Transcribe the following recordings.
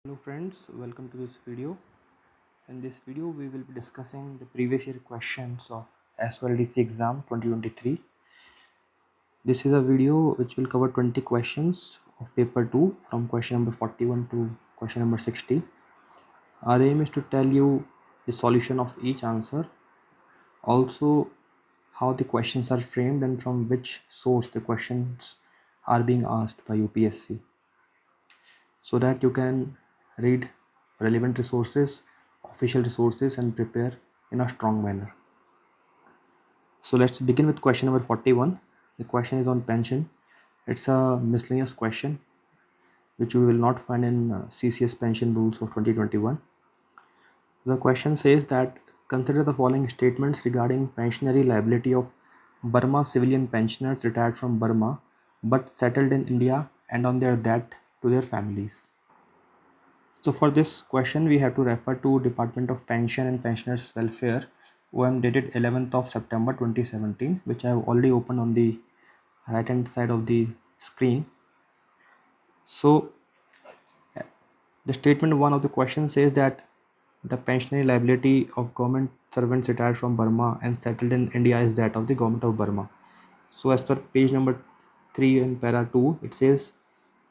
Hello friends, welcome to this video. In this video we will be discussing the previous year questions of LDCE exam 2023. This is a video which will cover 20 questions of paper 2 from question number 41 to question number 60. Our aim is to tell you the solution of each answer, also how the questions are framed and from which source the questions are being asked by UPSC, so that you can read relevant resources, official resources, and prepare in a strong manner. So let's begin with question number 41. The question is on pension. It's a miscellaneous question which we will not find in CCS pension rules of 2021. The question says that consider the following statements regarding pensionary liability of Burma civilian pensioners retired from Burma but settled in India and on their debt to their families. So for this question, we have to refer to Department of Pension and Pensioners Welfare, OM dated 11th of September 2017, which I have already opened on the right hand side of the screen. So the statement 1 of the question says that the pensionary liability of government servants retired from Burma and settled in India is that of the government of Burma. So as per page number 3 in para 2, it says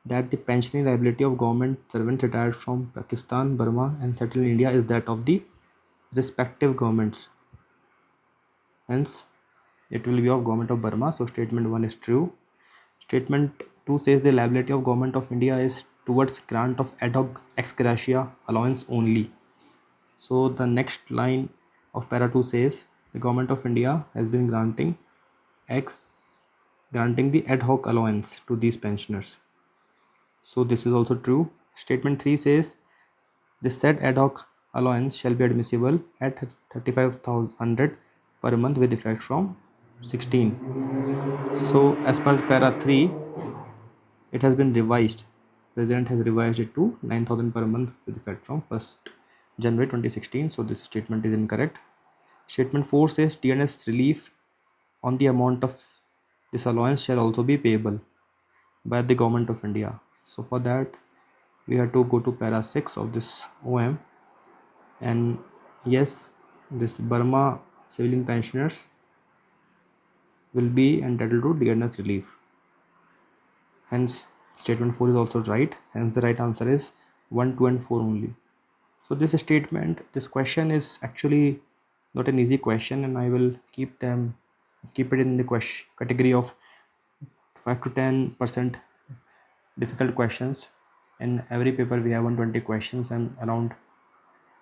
that the pensionary liability of government servants retired from Pakistan, Burma and settled in India is that of the respective governments. Hence, it will be of government of Burma. So statement 1 is true. Statement 2 says the liability of government of India is towards grant of ad hoc ex gratia allowance only. So the next line of para 2 says the government of India has been granting the ad hoc allowance to these pensioners. So this is also true. Statement 3 says the said ad hoc allowance shall be admissible at 35,100 per month with effect from 16. So as per para 3, it has been revised. President has revised it to 9,000 per month with effect from 1st January 2016. So this statement is incorrect. Statement 4 says TNS relief on the amount of this allowance shall also be payable by the government of India. So for that, we have to go to para 6 of this OM, and yes, this Burma civilian pensioners will be entitled to dearness relief. Hence statement 4 is also right. Hence the right answer is 1, 2 and 4 only. So this question is actually not an easy question, and I will keep it in the category of 5 to 10% difficult questions. In every paper we have 120 questions, and around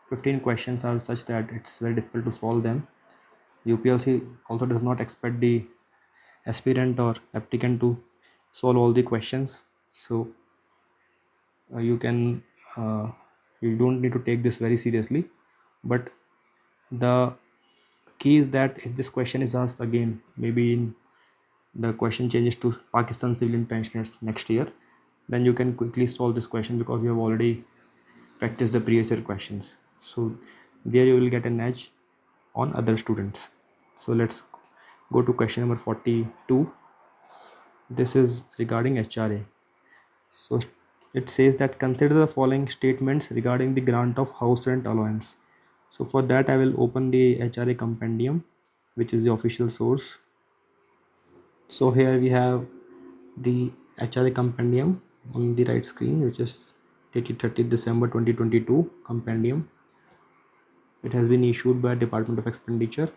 15 questions are such that it's very difficult to solve them. UPLC also does not expect the aspirant or applicant to solve all the questions. So you don't need to take this very seriously. But the key is that if this question is asked again, maybe in the question changes to Pakistan civilian pensioners next year, then you can quickly solve this question because you have already practiced the previous year questions. So there you will get an edge on other students. So let's go to question number 42. This is regarding HRA. So it says that consider the following statements regarding the grant of house rent allowance. So for that, I will open the HRA compendium, which is the official source. So here we have the HRA compendium on the right screen, which is dated 30th December 2022 compendium. It has been issued by Department of Expenditure.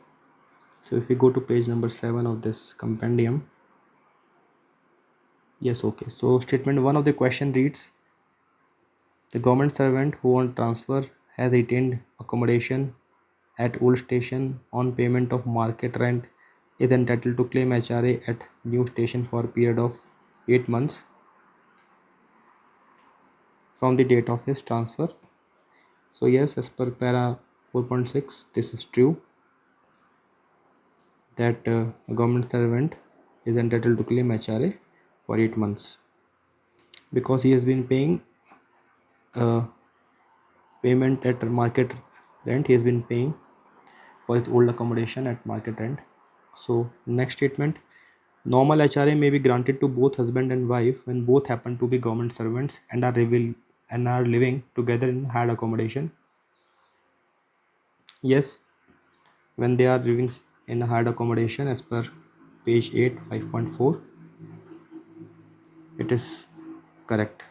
So if we go to page number 7 of this compendium, yes, okay. So statement 1 of the question reads, the government servant who on transfer has retained accommodation at old station on payment of market rent is entitled to claim HRA at new station for a period of 8 months from the date of his transfer. So yes, as per para 4.6, this is true that a government servant is entitled to claim HRA for 8 months because he has been paying payment at market rent. He has been paying for his old accommodation at market rent. So next statement, normal HRA may be granted to both husband and wife when both happen to be government servants and are and are living together in hired accommodation. Yes, when they are living in a hired accommodation as per page 8 5.4, it is correct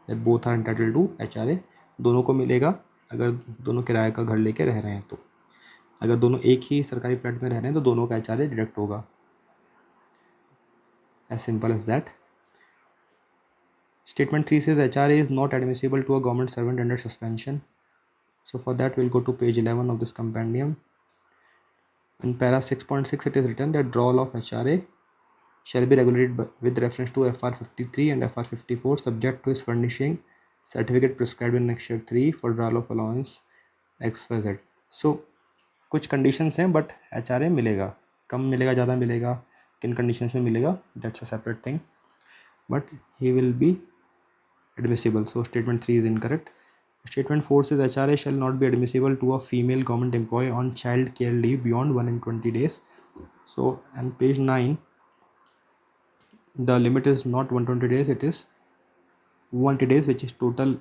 that both are entitled to HRA. दोनों को मिलेगा अगर दोनों किराए का घर लेके रह रहे हैं तो. अगर दोनों एक ही सरकारी फ्लैट में रह रहे हैं तो दोनों का HRA डिडक्ट होगा. As simple as that. Statement 3 says HRA is not admissible to a government servant under suspension. So for that we'll go to page 11 of this compendium. In para 6.6 it is written that drawal of HRA shall be regulated with reference to FR 53 and FR 54 subject to his furnishing certificate prescribed in Annexure 3 for drawal of allowance XYZ. So कुछ conditions हैं but HRA मिलेगा. कम मिलेगा, ज़्यादा मिलेगा, किन conditions में मिलेगा, that's a separate thing, but he will B admissible. So statement 3 is incorrect. Statement 4 says HRA shall not be admissible to a female government employee on child care leave beyond 120 days. So on page 9, the limit is not 120 days, it is 180 days, which is total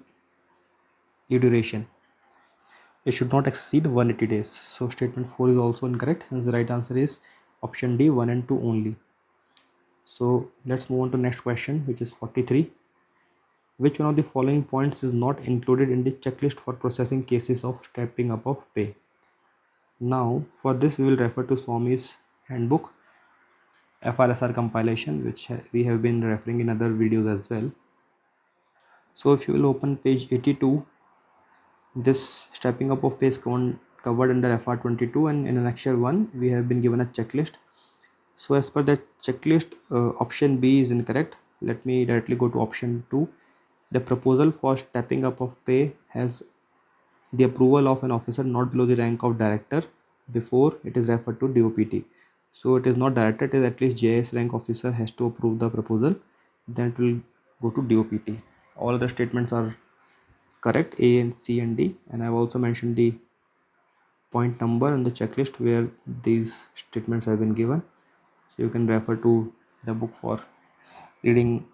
leave duration. It should not exceed 180 days. So statement 4 is also incorrect. Hence the right answer is option D, 1 and 2 only. So let's move on to next question, which is 43. Which one of the following points is not included in the checklist for processing cases of stepping up of pay? Now, for this we will refer to Swami's handbook, FRSR compilation, which we have been referring in other videos as well. So if you will open page 82, this stepping up of pay is covered under FR 22, and in Annexure 1 we have been given a checklist. So as per that checklist, option B is incorrect. Let me directly go to option 2. The proposal for stepping up of pay has the approval of an officer not below the rank of director before it is referred to DOPT. So it is not director, it is at least JS rank officer has to approve the proposal, then it will go to DOPT. All other statements are correct, A and C and D, and I have also mentioned the point number in the checklist where these statements have been given. So you can refer to the book for reading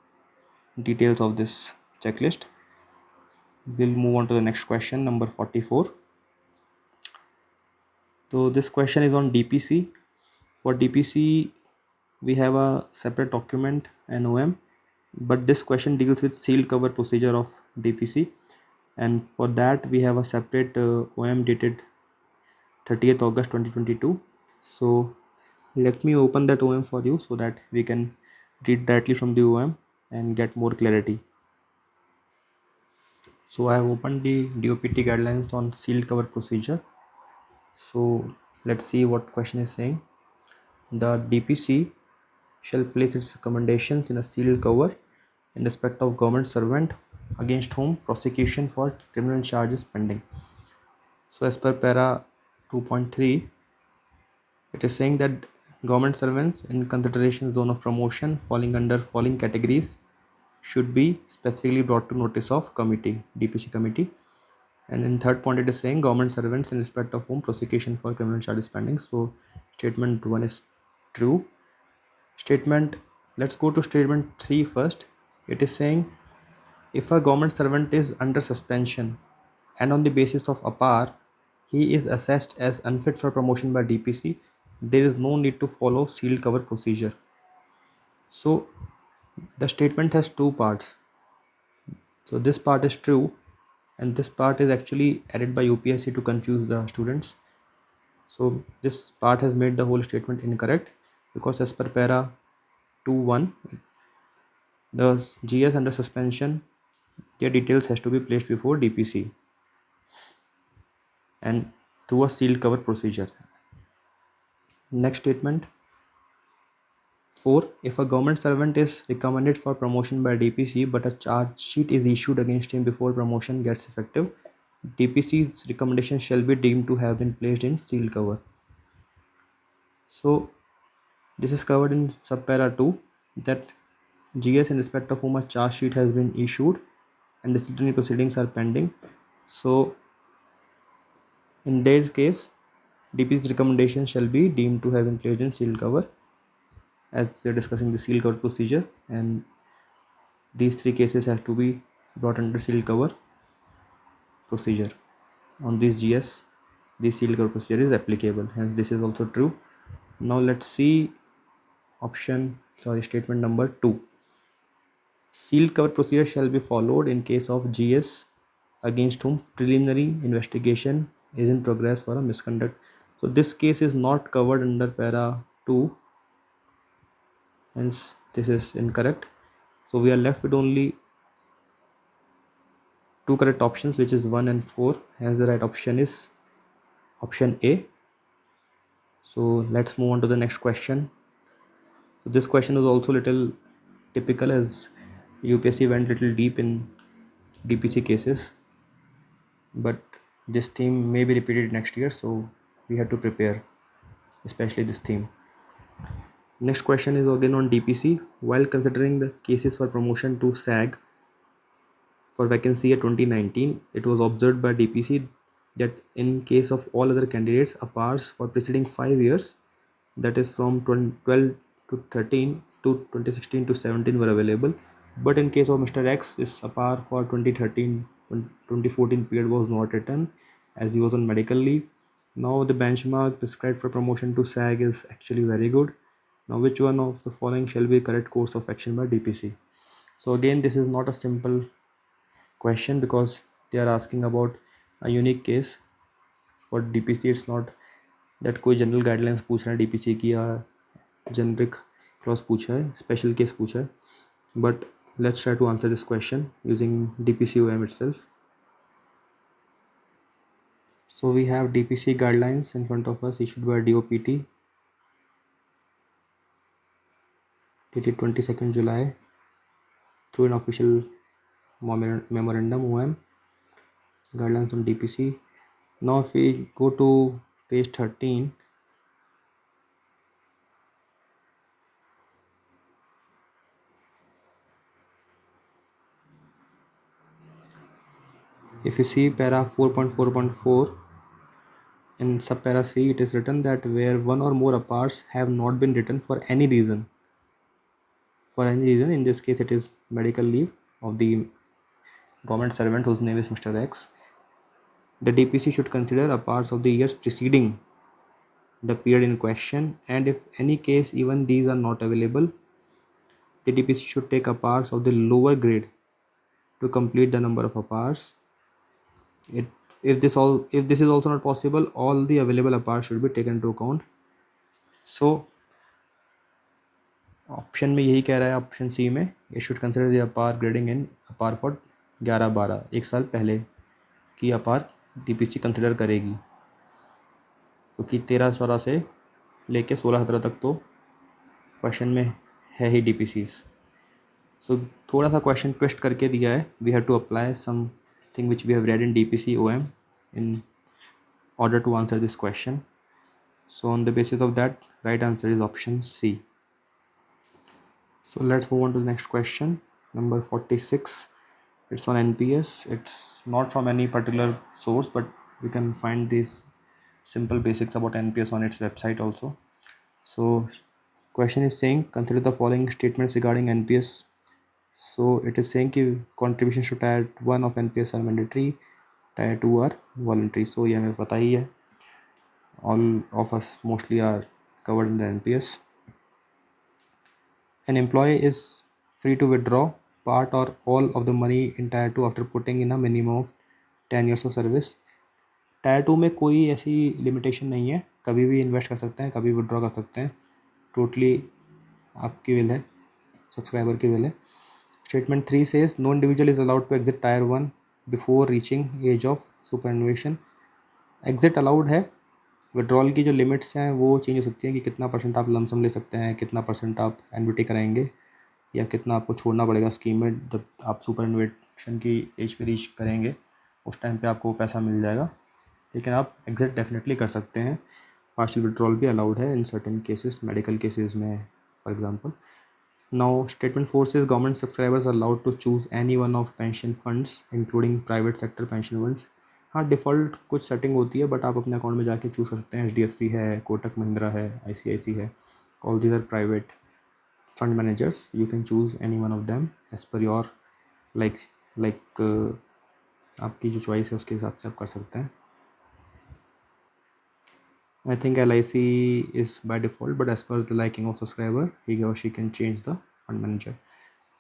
details of this checklist. We'll move on to the next question, number 44. So this question is on DPC. For DPC, we have a separate document, an OM, but this question deals with sealed cover procedure of DPC, and for that we have a separate OM dated 30th August 2022. So let me open that OM for you so that we can read directly from the OM and get more clarity. So I have opened the DOPT guidelines on sealed cover procedure. So let's see what question is saying. The DPC shall place its recommendations in a sealed cover in respect of government servant against whom prosecution for criminal charges pending. So as per para 2.3, it is saying that government servants in consideration zone of promotion falling under following categories should be specifically brought to notice of committee, DPC committee. And in third point, it is saying government servants in respect of whom prosecution for criminal charges pending. So statement 1 is true. Let's go to statement 3 first. It is saying if a government servant is under suspension and on the basis of APAR he is assessed as unfit for promotion by DPC, there is no need to follow sealed cover procedure. So the statement has two parts. So this part is true and this part is actually added by UPSC to confuse the students. So this part has made the whole statement incorrect, because as per para 2.1, the GS under suspension, their details has to be placed before DPC and through a sealed cover procedure. Next statement 4. If a government servant is recommended for promotion by DPC but a charge sheet is issued against him before promotion gets effective, DPC's recommendation shall be deemed to have been placed in sealed cover. So this is covered in subpara 2, that GS in respect of whom a charge sheet has been issued and disciplinary proceedings are pending. So in their case, DPC's recommendation shall be deemed to have been placed in sealed cover, as we are discussing the sealed cover procedure, and these three cases have to be brought under sealed cover. procedure. On this GS, this yield curve procedure is applicable, hence this is also true. Now let's see statement number 2. Sealed cover procedure shall be followed in case of GS against whom preliminary investigation is in progress for a misconduct. So this case is not covered under para 2, hence this is incorrect. So we are left with only two correct options, which is 1 and 4, hence the right option is option A. So let's move on to the next question. So this question is also little typical, as UPSC went little deep in DPC cases, but this theme may be repeated next year, so we have to prepare, especially this theme. Next question is again on DPC. While considering the cases for promotion to SAG for vacancy year 2019, it was observed by DPC that in case of all other candidates, APARs for preceding 5 years, that is from 2012 to 13 to 2016 to 17, were available. But in case of Mr. X, this APAR for 2013 2014 period was not written, as he was on medical leave. Now the benchmark prescribed for promotion to SAG is actually very good. Now which one of the following shall be correct course of action by DPC? So again, this is not a simple question because they are asking about a unique case. For DPC it's not that कोई general guidelines पूछ रहा है DPC की या generic clause पूछा है, special case पूछा है. But let's try to answer this question using DPCOM itself. So we have DPC guidelines in front of us issued by DOPT dated 22nd July through an official memorandum OM guidelines on DPC. Now if we go to page 13, if you see para 4.4.4, in subpara C, it is written that where one or more APARs have not been written for any reason, in this case it is medical leave of the government servant whose name is Mr. X, the DPC should consider APARs of the years preceding the period in question, and if any case even these are not available, the DPC should take APARs of the lower grade to complete the number of APARs. If this is also not possible, all the available APARs should be taken into account. So option में यही कह रहा है, option C में ये should consider the अपार grading इन अपार for 11-12, एक साल पहले की अपार DPC कंसिडर करेगी, क्योंकि 13-14 से लेके 16-17 तक तो क्वेश्चन में है ही DPCs. सो थोड़ा सा क्वेश्चन ट्विस्ट करके दिया है. We have to apply something which we have read in DPCOM in order to answer this question. So on the basis of that, right answer is option C. So let's move on to the next question, number 46. It's on NPS. It's not from any particular source, but we can find these simple basics about NPS on its website also. So question is saying, consider the following statements regarding NPS. So it is saying कि contributions to tier 1 of NPS are mandatory, tier 2 are voluntary. So ये हमें पता ही है, all of us mostly are covered in the NPS. An employee is free to withdraw part or all of the money in tier 2 after putting in a minimum of 10 years of service. Tyre 2 में कोई ऐसी limitation नहीं है, कभी भी invest कर सकते हैं, कभी विड्रॉ कर सकते हैं, टोटली आपकी विल है, सब्सक्राइबर की विल है. Statement 3 says no individual is allowed to exit tier 1 before reaching age of superannuation. Exit allowed है. विड्रॉल की जो लिमिट्स हैं वो चेंज हो सकती हैं कि कितना % आप लमसम ले सकते हैं, कितना % आप एन्युटी कराएंगे, या कितना आपको छोड़ना पड़ेगा स्कीम में. जब आप सुपरएनुएशन की एज पे रीच करेंगे उस टाइम पे आपको पैसा मिल जाएगा, लेकिन आप एग्जिट डेफिनेटली कर सकते हैं. पार्शियल विड्रॉल भी अलाउड है in certain cases, medical cases में for example. Now statement 4 says government subscribers are allowed to choose any one of pension funds including private sector pension funds. हाँ, default कुछ setting होती है, but आप अपने account में जाके चूज़ कर सकते हैं. HDFC है, कोटक महिंद्रा है, ICICI है, all these are private fund managers. You can choose any one of them as per your like आपकी जो चॉइस है उसके हिसाब से आप कर सकते हैं. I think LIC is by default, but as per the liking of subscriber, he or she can change the fund manager.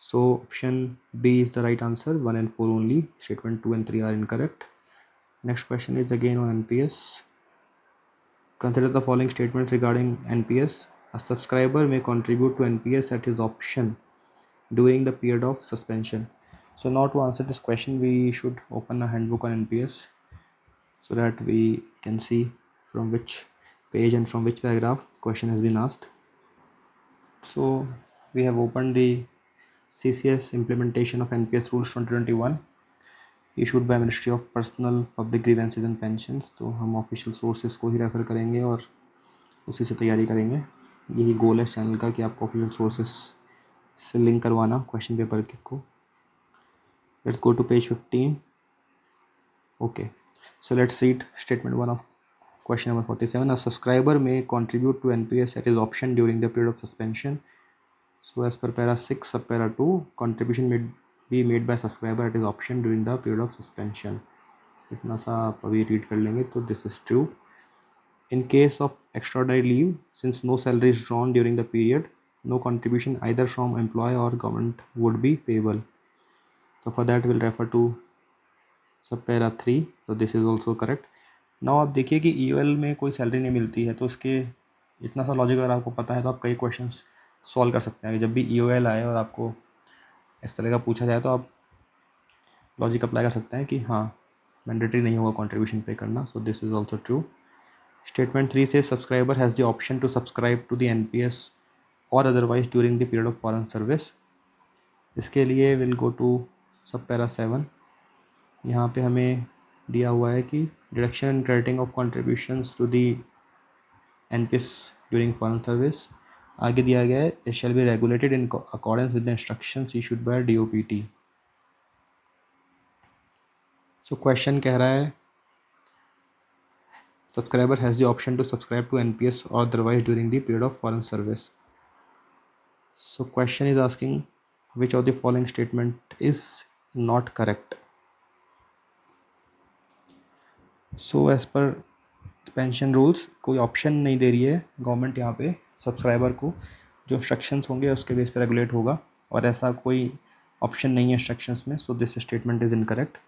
So option B is the right answer. 1 and 4 only. Statement 2 and 3 are incorrect. Next question is again on NPS. Consider the following statements regarding NPS. A subscriber may contribute to NPS at his option during the period of suspension. So now to answer this question, we should open a handbook on NPS so that we can see from which page and from which paragraph question has been asked. So we have opened the CCS implementation of NPS rules 2021 issued by Ministry of Personal Public Grievances and Pensions. तो हम official sources को ही refer करेंगे और उसी से तैयारी करेंगे. यही गोल है इस चैनल का कि आपको ऑफिशियल सोर्सेज से लिंक करवाना क्वेश्चन पेपर को. Let's go to page 15. Okay, so let's read statement 1 of question number 47. A subscriber may contribute to NPS at his option during the period of suspension. So as per para 6 subpara 2, contribution may be made by subscriber at his option during the period of suspension. इतना सा आप अभी read कर लेंगे तो this is true. In case of extraordinary leave, since no salary is drawn during the period, no contribution either from employer or government would be payable. So for that we'll refer to subpara 3. So this is also correct. Now आप देखिए कि EOL में कोई salary नहीं मिलती है तो उसके इतना सा लॉजिक अगर आपको पता है तो आप कई क्वेश्चंस सॉल्व कर सकते हैं. जब भी EOL आए और आपको इस तरह का पूछा जाए तो आप लॉजिक अप्लाई कर सकते हैं कि हाँ मैंडेटरी नहीं होगा कंट्रीब्यूशन पे करना. So this is also true. Statement 3 से subscriber has the option to subscribe to the NPS और otherwise during the period of foreign service. इसके लिए will go to sub para 7. यहाँ पे हमें दिया हुआ है कि deduction and crediting of contributions to the NPS during foreign service. आगे दिया गया है it shall be regulated in accordance with the instructions issued bye DOPT. So question कह रहा है subscriber has the option to subscribe to NPS और otherwise during the period of foreign service. So question is asking which of the following statement is not correct. So as per pension rules कोई option नहीं दे रही है government यहाँ पे subscriber को. जो इंस्ट्रक्शंस होंगे उसके बेस पे रेगुलेट होगा और ऐसा कोई ऑप्शन नहीं है इंस्ट्रक्शंस में. So this statement is incorrect.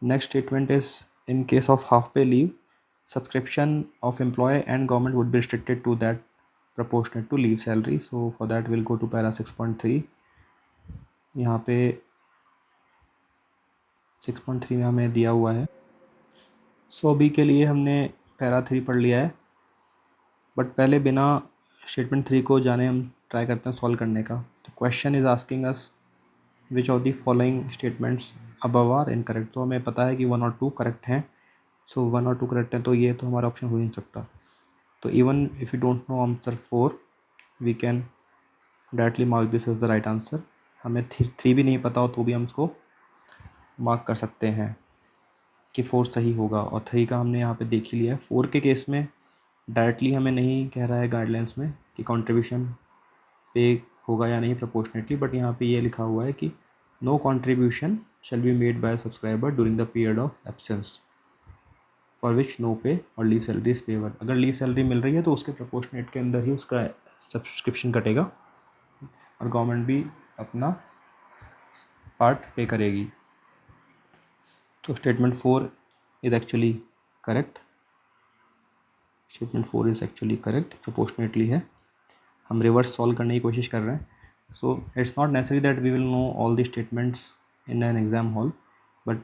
Next statement is in case of half pay leave subscription of employee and government would be restricted to that proportionate to leave salary. So for that we'll go to para 6.3. यहाँ पे 6.3 में हमें दिया हुआ है. सो अभी के लिए हमने पैरा 3 पढ़ लिया है बट पहले बिना स्टेटमेंट 3 को जाने हम ट्राई करते हैं सॉल्व करने का. तो question is asking us which of the following statements above are incorrect. तो हमें पता है कि 1 और 2 करेक्ट हैं. सो 1 और 2 करेक्ट हैं तो ये तो हमारा ऑप्शन हो ही नहीं सकता. तो even if you don't know answer 4 we can directly mark this is the right answer. हमें 3 भी नहीं पता हो तो भी हम इसको मार्क कर सकते हैं कि 4 सही होगा. और 3 का हमने यहाँ पे देख ही लिया है. 4 के केस में डायरेक्टली हमें नहीं कह रहा है गाइडलाइंस में कि कंट्रीब्यूशन पे होगा या नहीं प्रोपोर्शनेटली, बट यहाँ पे ये लिखा हुआ है कि no contribution shall be made by subscriber during the period of absence for which no pay और लीव सैलरी इज पेबल. अगर लीव सैलरी मिल रही है तो उसके प्रोपोर्शनेट के अंदर ही उसका सब्सक्रिप्शन कटेगा और गवर्नमेंट भी अपना पार्ट पे करेगी. तो statement 4 is actually correct. Statement 4 is actually correct. Proportionately है. हम रिवर्स सॉल्व करने की कोशिश कर रहे हैं. So it's not necessary that we will know all the statements in an exam hall, but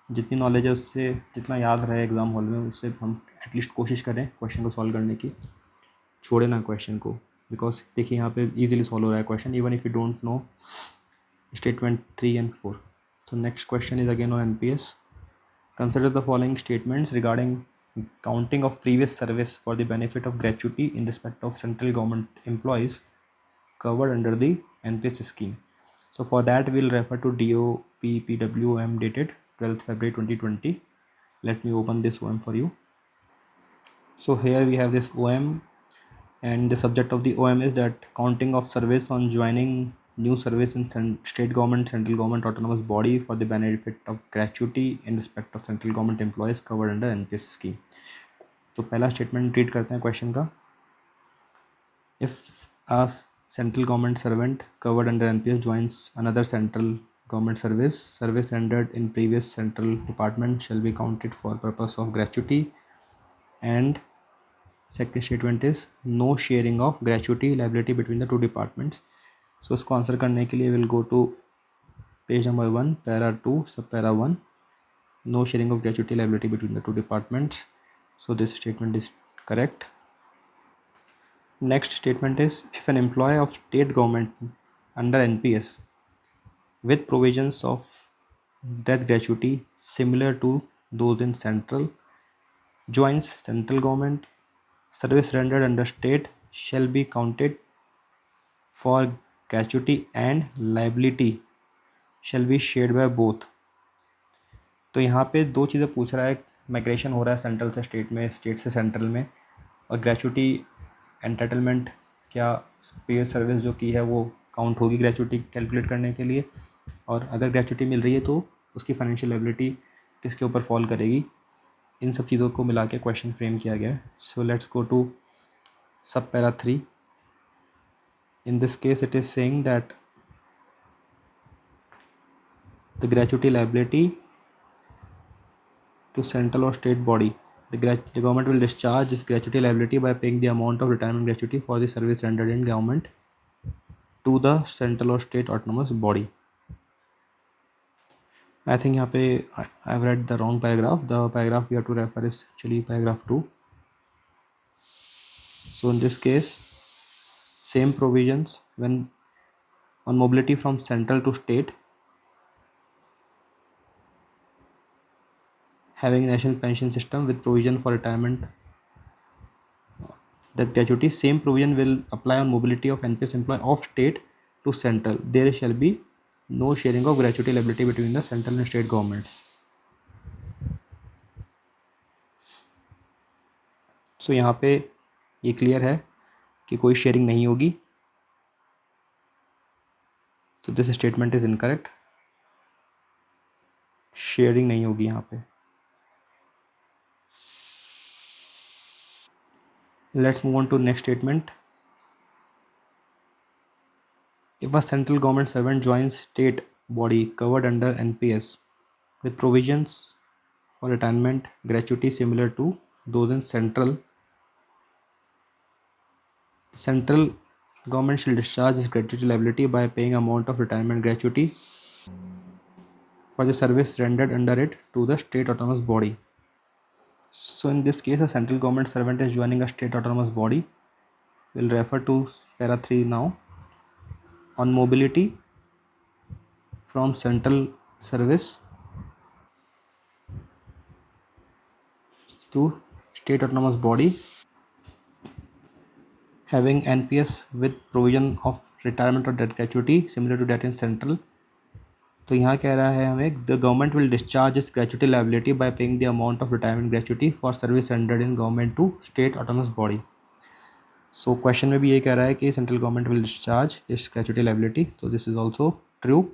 जितनी नॉलेज है उससे जितना याद रहे एग्ज़ाम हॉल में उससे हम एटलीस्ट कोशिश करें क्वेश्चन को सॉल्व करने की. छोड़े ना क्वेश्चन को, बिकॉज देखिए यहाँ पे इजीली सॉल्व हो रहा है question even if you don't no statement 3 and 4. So next question is again on NPS. Consider the following statements regarding counting of previous service for the benefit of gratuity in respect of central government employees covered under the NPS scheme. So for that we'll refer to DOPPWM dated 12th February 2020. Let me open this OM for you. So here we have this OM and the subject of the OM is that counting of service on joining new service in state government, central government, autonomous body for the benefit of gratuity in respect of central government employees covered under NPS scheme. तो पहला statement read करते हैं question का. If a central government servant covered under NPS joins another central government service rendered in previous central department shall be counted for purpose of gratuity. And second statement is no sharing of gratuity liability between the two departments. So इसको answer करने के लिए we'll go to page number 1, para 2, subpara 1. No sharing of gratuity liability between the two departments. So this statement is correct. Next statement is if an employee of state government under NPS with provisions of death gratuity similar to those in central joins central government service rendered under state shall be counted for gratuity and liability shall be shared by both. तो यहाँ पे दो चीज़ें पूछ रहा है. Migration हो रहा है सेंट्रल से स्टेट में, स्टेट से सेंट्रल में, और ग्रेचुटी एंटाइटलमेंट क्या प्रीवियस सर्विस जो की है वो काउंट होगी ग्रेचुटी कैलकुलेट करने के लिए, और अगर ग्रेचुटी मिल रही है तो उसकी फाइनेंशियल लायबिलिटी किसके ऊपर फॉल करेगी. इन सब चीज़ों को मिला के क्वेश्चन फ्रेम किया गया है. So let's go to sub para 3. In this case it is saying that the gratuity liability to central or state body. The government will discharge this gratuity liability by paying the amount of retirement gratuity for the service rendered in government to the central or state autonomous body. I think यहाँ पे I've read the wrong paragraph. The paragraph we have to refer is actually paragraph 2. So in this case, same provisions when on mobility from central to state, having national pension system with provision for retirement, the gratuity same provision will apply on mobility of NPS employee of state to central. There shall be no sharing of gratuity liability between the central and state governments. So यहाँ पे ये clear है कि कोई sharing नहीं होगी. So this statement is incorrect. Sharing नहीं होगी यहाँ पे. Let's move on to next statement. If a central government servant joins state body covered under NPS with provisions for retirement gratuity similar to those in central government shall discharge this gratuity liability by paying amount of retirement gratuity for the service rendered under it to the state autonomous body. So in this case, a central government servant is joining a state autonomous body. We'll refer to para 3 now. On mobility from central service to state autonomous body having NPS with provision of retirement or death gratuity similar to that in central. तो यहाँ कह रहा है हमें the government will discharge its gratuity liability by paying the amount of retirement gratuity for service rendered in government to state autonomous body. So question में भी ये कह रहा है कि central government will discharge its gratuity liability. तो this is also true.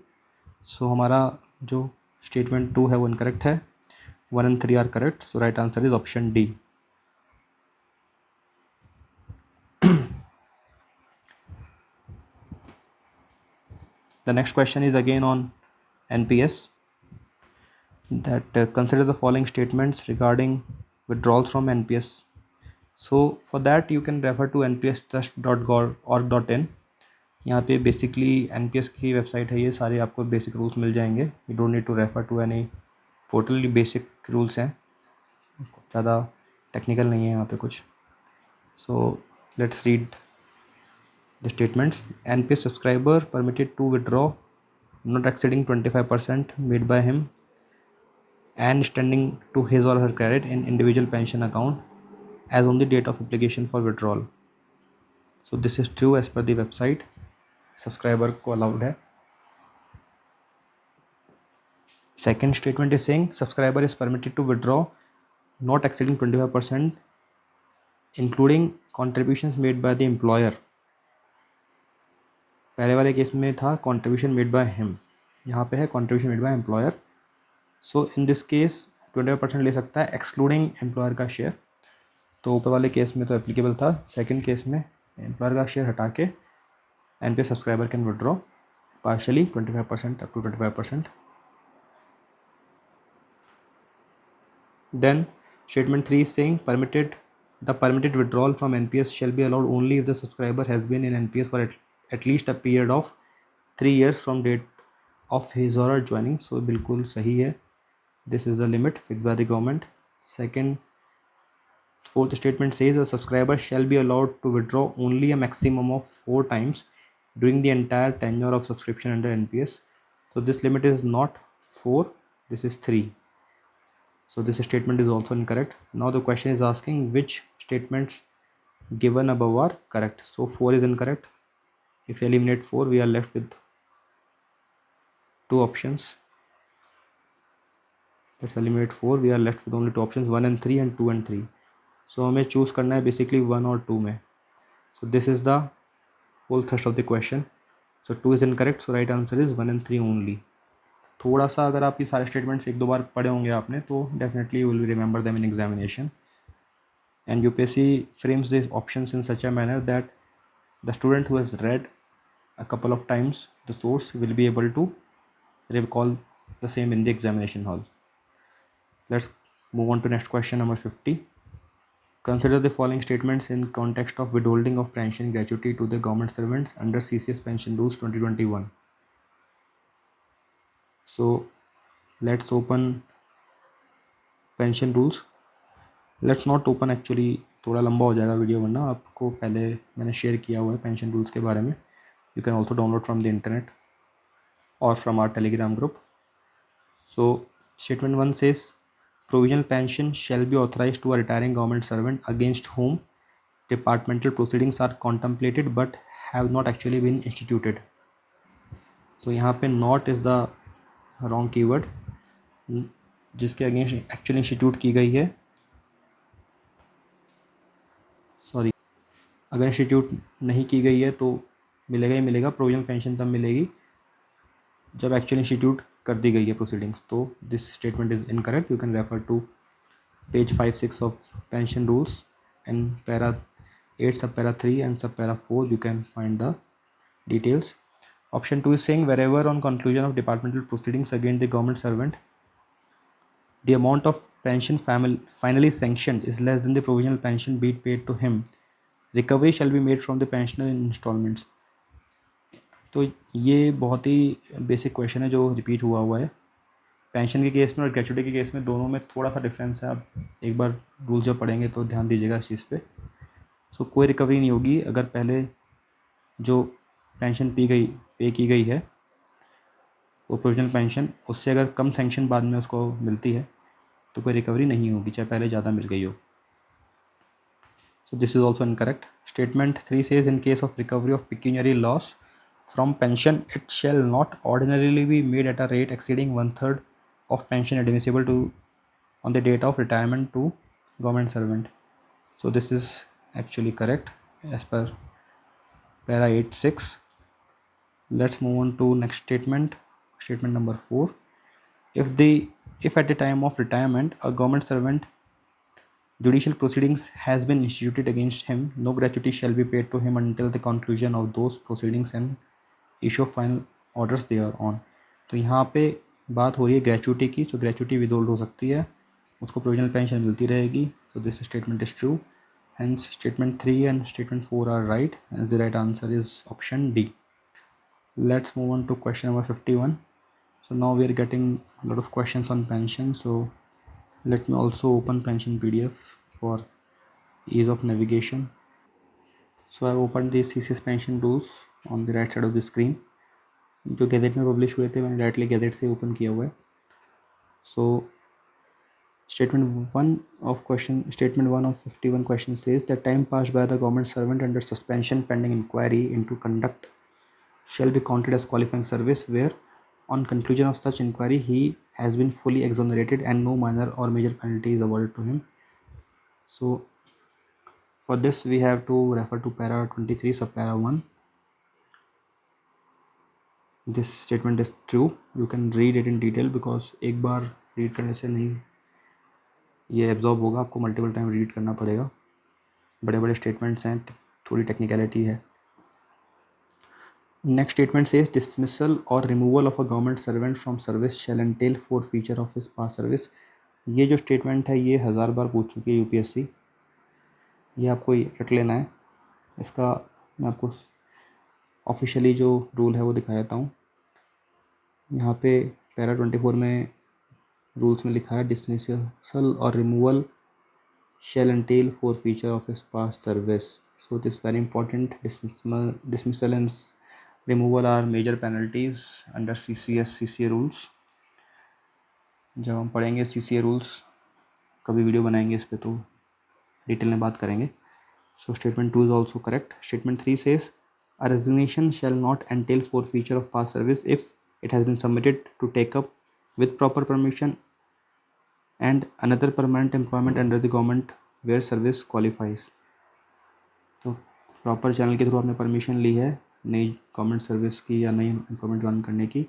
So हमारा जो स्टेटमेंट 2 है वो इनकरेक्ट है. 1 and 3 are correct. So right answer is option D. The next question is again on NPS. That consider the following statements regarding withdrawals from NPS. So for that you can refer to npstrust.org.in. यहाँ पे basically NPS की website है, ये सारे आपको basic rules मिल जाएंगे. You don't need to refer to any portal. ये बेसिक रूल्स हैं, ज़्यादा टेक्निकल नहीं है यहाँ पे कुछ. So let's read the statements. NPS subscriber permitted to withdraw not exceeding 25% made by him and standing to his or her credit in individual pension account as on the date of application for withdrawal. So this is true as per the website. Subscriber को allowed है. Second statement is saying subscriber is permitted to withdraw not exceeding 25% including contributions made by the employer पहले वाले case में था contribution made by him, यहाँ पे है contribution made by employer. So in this case 25% ले सकता है एक्सक्लूडिंग एम्प्लॉयर का शेयर। तो ऊपर वाले केस में तो एप्लीकेबल था, सेकंड केस में एम्प्लॉयर का शेयर हटा के NPS subscriber can withdraw partially 25% up to 25%. Then statement 3 is saying the permitted withdrawal from NPS shall be allowed only if the subscriber has been in NPS for at least a period of 3 years from date of his or her joining. So बिल्कुल सही है, this is the limit fixed by the government. Second, fourth statement says the subscriber shall be allowed to withdraw only a maximum of 4 times during the entire tenure of subscription under NPS. So this limit is not 4, this is 3. So this statement is also incorrect. Now the question is asking which statements given above are correct. So 4 is incorrect. If we eliminate 4, we are left with 2 options. Let's eliminate 4, we are left with only 2 options, 1 and 3 and 2 and 3. So हमें choose करना है basically 1 और 2 में. So this is the whole thrust of the question. So 2 is incorrect, so right answer is 1 and 3 only. थोड़ा सा अगर आप ये सारे स्टेटमेंट्स एक दो बार पढ़े होंगे आपने तो definitely you will remember them in examination. And UPSC frames these options in such a manner that the student who has read a couple of times the source will be able to recall the same in the examination hall. Let's move on to next question number 50. Consider the following statements in context of withholding of pension gratuity to the government servants under CCS Pension Rules 2021. So let's open pension rules. Let's not open actually, थोड़ा लंबा हो जाएगा video, वरना आपको पहले मैंने share किया हुआ है पेंशन रूल्स के बारे में. You can also download from the internet or from our Telegram group. So statement 1 says provisional pension shall be authorized to a retiring government servant against whom departmental proceedings are contemplated but have not actually been instituted. तो यहाँ पे not is the wrong keyword, जिसके against actually institute की गई है. Sorry, अगर institute नहीं की गई है तो मिलेगा ही मिलेगा, प्रोविजनल पेंशन तब मिलेगी जब एक्चुअली इंस्टीट्यूट कर दी गई है प्रोसीडिंग्स. तो this statement is incorrect. You can refer to page 5-6 of pension rules and para 8 subpara 3 and subpara 4 you can find the details. Option 2 is saying wherever on conclusion of departmental proceedings against the government servant the amount of pension finally sanctioned is less than the provisional pension being paid to him, recovery shall be made from the pensioner in installments. तो ये बहुत ही basic question है जो repeat हुआ है pension के case में और ग्रेचुटी के केस में. दोनों में थोड़ा सा डिफरेंस है, आप एक बार रूल जब पढ़ेंगे तो ध्यान दीजिएगा इस चीज़ पे. सो कोई रिकवरी नहीं होगी अगर पहले जो पेंशन पे की गई है वो प्रोविजनल पेंशन, उससे अगर कम सेंक्शन बाद में उसको मिलती है तो कोई रिकवरी नहीं होगी, चाहे पहले ज़्यादा मिल गई हो. सो this is also incorrect. Statement 3 says in case of recovery of pecuniary loss from pension it shall not ordinarily be made at a rate exceeding 1/3 of pension admissible to on the date of retirement to government servant. So this is actually correct as per para 8.6. Let's move on to next statement, statement number 4. If at the time of retirement a government servant judicial proceedings has been instituted against him, no gratuity shall be paid to him until the conclusion of those proceedings and issue of final orders thereon. तो यहाँ पे बात हो रही है gratuity की. तो gratuity withhold हो सकती है, उसको प्रोविजनल पेंशन मिलती रहेगी. So this statement is true. Hence statement 3 and statement 4 are right, and the right answer is option D. Let's move on to question number 51. So now we are getting a lot of questions on pension. So let me also open pension PDF for ease of navigation. So I have opened the CCS pension rules on the right side of the screen. जो gadget में publish हुए थे मैंने directly gadget से open किया हुआ है. सो statement 1 of 51 question says the time passed by the government servant under suspension pending inquiry into conduct shall be counted as qualifying service where on conclusion of such inquiry he has been fully exonerated and no minor or major penalty is awarded to him. So for this we have to refer to para 23 subpara 1. This statement is true. You can read it in detail because एक बार read करने से नहीं ये absorb होगा, आपको multiple time read करना पड़ेगा. बड़े बड़े स्टेटमेंट्स हैं, थोड़ी टेक्निकलिटी है. नेक्स्ट स्टेटमेंट सेज डिसमिसल और removal of a government servant from service shell entail feature of his pass service. ये जो स्टेटमेंट है ये 1000 बार पूछ चुकी है यूपीएससी. ये आपको रट लेना है. इसका मैं आपको ऑफिशियली जो रूल है वो दिखा देता हूँ. यहाँ पे पैरा 24 में रूल्स में लिखा है डिसमिसल और removal shall entail forfeiture of his past service. So this is very important. Dismissal and removal are major penalties under CCA rules. जब हम पढ़ेंगे CCA rules, कभी वीडियो बनाएंगे इस पे तो डिटेल में बात करेंगे. So statement 2 is also correct. Statement 3 says a resignation shall not entail forfeiture of past service if it has been submitted to take up with proper permission and another permanent employment under the government where service qualifies. तो proper channel के through आपने permission ली है नई government service की या नई employment join करने की